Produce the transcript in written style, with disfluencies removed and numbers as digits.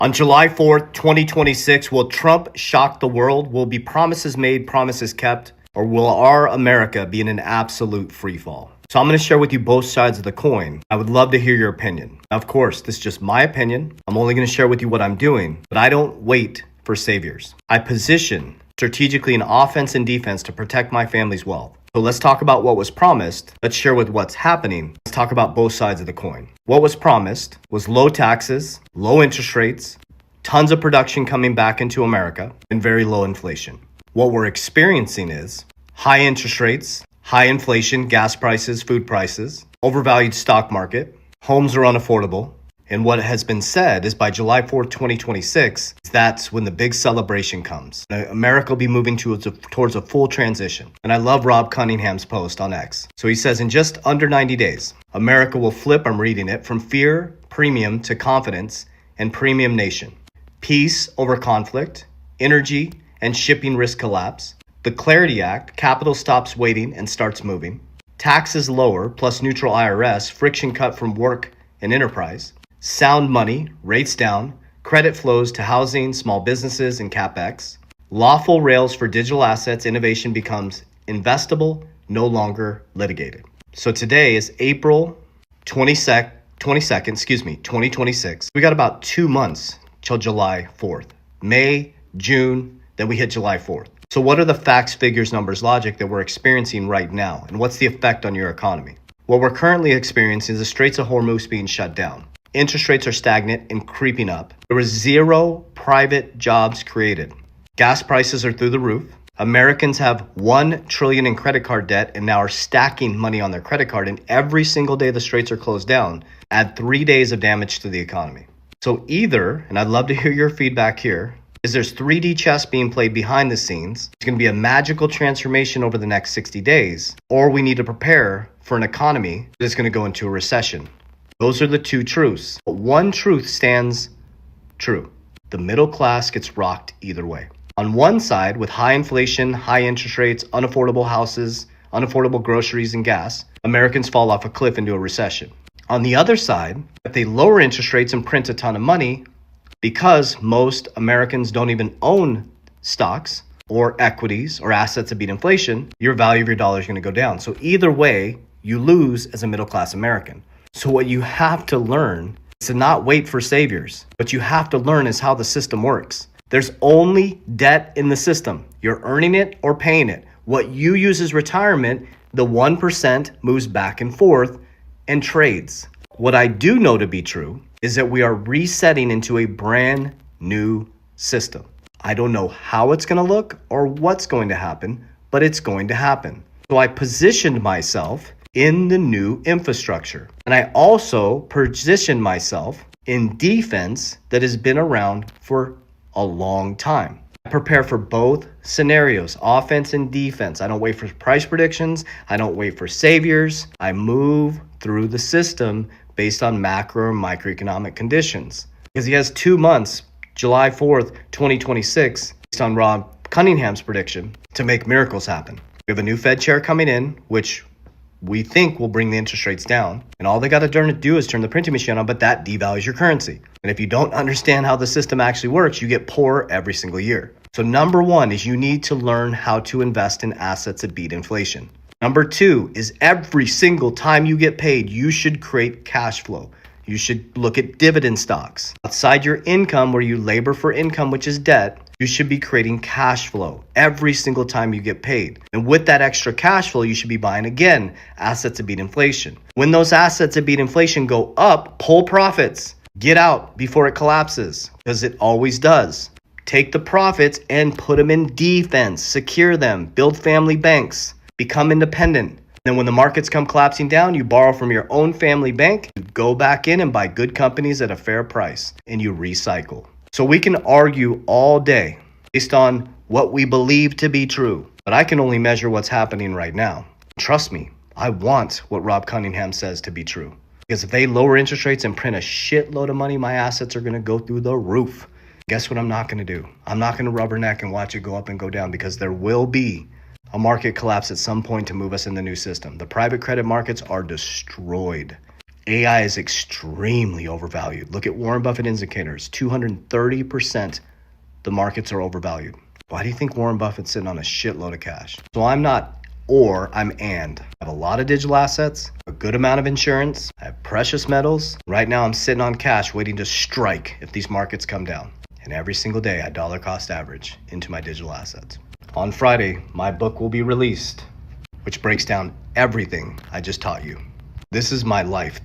On July 4th, 2026, will Trump shock the world? Will be promises made, promises kept? Or will our America be in an absolute freefall? So I'm going to share with you both sides of the coin. I would love to hear your opinion. Now, of course, this is just my opinion. I'm only going to share with you what I'm doing, but I don't wait for saviors. I position strategically in offense and defense to protect my family's wealth. So let's talk about what was promised. Let's share with what's happening. Let's talk about both sides of the coin. What was promised was low taxes, low interest rates, tons of production coming back into America, and very low inflation. What we're experiencing is high interest rates, high inflation, gas prices, food prices, overvalued stock market, homes are unaffordable. And what has been said is by July 4th, 2026, that's when the big celebration comes. America will be moving towards a full transition. And I love Rob Cunningham's post on X. So he says, in just under 90 days, America will flip, I'm reading it, from fear, premium to confidence and premium nation. Peace over conflict, energy and shipping risk collapse. The Clarity Act, capital stops waiting and starts moving. Taxes lower, plus neutral IRS, friction cut from work and enterprise. Sound money, rates down, credit flows to housing, small businesses, and CapEx. Lawful rails for digital assets, innovation becomes investable, no longer litigated. So today is April 22nd, 2026. We got about 2 months till July 4th. May, June, then we hit July 4th. So what are the facts, figures, numbers, logic that we're experiencing right now? And what's the effect on your economy? What we're currently experiencing is the Straits of Hormuz being shut down. Interest rates are stagnant and creeping up. There was zero private jobs created. Gas prices are through the roof. Americans have $1 trillion in credit card debt and now are stacking money on their credit card. And every single day the straits are closed down, add 3 days of damage to the economy. So either, and I'd love to hear your feedback here, is there's 3D chess being played behind the scenes. It's going to be a magical transformation over the next 60 days, or we need to prepare for an economy that's going to go into a recession. Those are the two truths. But one truth stands true. The middle class gets rocked either way. On one side, with high inflation, high interest rates, unaffordable houses, unaffordable groceries and gas, Americans fall off a cliff into a recession. On the other side, if they lower interest rates and print a ton of money, because most Americans don't even own stocks or equities or assets that beat inflation, your value of your dollar is going to go down. So either way, you lose as a middle class American. So what you have to learn is to not wait for saviors. What you have to learn is how the system works. There's only debt in the system. You're earning it or paying it. What you use as retirement, the 1% moves back and forth and trades. What I do know to be true is that we are resetting into a brand new system. I don't know how it's going to look or what's going to happen, but it's going to happen. So I positioned myself in the new infrastructure. And I also positioned myself in defense that has been around for a long time. I prepare for both scenarios, offense and defense. I don't wait for price predictions. I don't wait for saviors. I move through the system based on macro and microeconomic conditions. Because he has 2 months, July 4th, 2026, based on Rob Cunningham's prediction, to make miracles happen. We have a new Fed chair coming in, which we think will bring the interest rates down. And all they got to do is turn the printing machine on, but that devalues your currency. And if you don't understand how the system actually works, you get poorer every single year. So number one is you need to learn how to invest in assets that beat inflation. Number two is every single time you get paid, you should create cash flow. You should look at dividend stocks. Outside your income, where you labor for income, which is debt, you should be creating cash flow every single time you get paid. And with that extra cash flow, you should be buying, again, assets that beat inflation. When those assets that beat inflation go up, pull profits. Get out before it collapses, because it always does. Take the profits and put them in defense. Secure them. Build family banks. Become independent. Then when the markets come collapsing down, you borrow from your own family bank, you go back in and buy good companies at a fair price, and you recycle. So we can argue all day based on what we believe to be true, but I can only measure what's happening right now. Trust me, I want what Rob Cunningham says to be true. Because if they lower interest rates and print a shitload of money, my assets are going to go through the roof. Guess what I'm not going to do? I'm not going to rubberneck and watch it go up and go down, because there will be a market collapse at some point to move us in the new system. The private credit markets are destroyed. AI is extremely overvalued. Look at Warren Buffett indicators, 230% the markets are overvalued. Why do you think Warren Buffett's sitting on a shitload of cash? So I'm not or, I'm and. I have a lot of digital assets, a good amount of insurance, I have precious metals. Right now I'm sitting on cash waiting to strike if these markets come down. And every single day I dollar cost average into my digital assets. On Friday, my book will be released, which breaks down everything I just taught you. This is my life.